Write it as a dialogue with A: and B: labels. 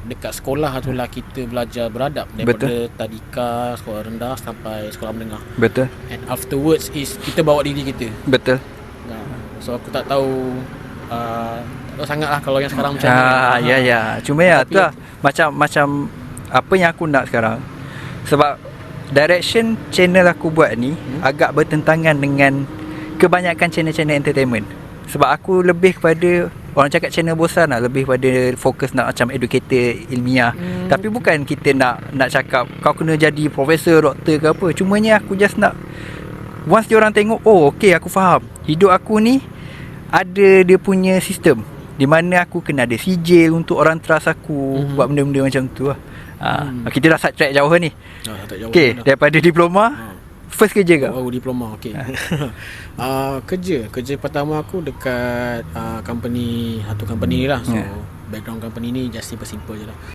A: dekat sekolah tu lah kita belajar beradab, daripada tadika, sekolah rendah sampai sekolah menengah.
B: Betul.
A: And afterwards is kita bawa diri kita.
B: Betul.
A: So aku tak tahu tak tahu sangat lah kalau yang sekarang macam mana.
B: Ya. Cuma ya tu lah, macam apa yang aku nak sekarang, sebab direction channel aku buat ni agak bertentangan dengan kebanyakan channel-channel entertainment. Sebab aku lebih kepada, orang cakap channel bosan lah, lebih pada fokus nak macam educator, ilmiah. Tapi bukan kita nak cakap kau kena jadi profesor, doktor ke apa. Cumanya aku just nak, once dia orang tengok, oh okay, aku faham, hidup aku ni ada dia punya sistem, di mana aku kena ada sijil untuk orang trust aku buat benda-benda macam tu lah. Kita dah side track jauh ni. Okay, daripada diploma, first kerja ke?
A: Oh, diploma, okay. Kerja pertama aku dekat company, satu company ni lah. So background company ni just simple je lah.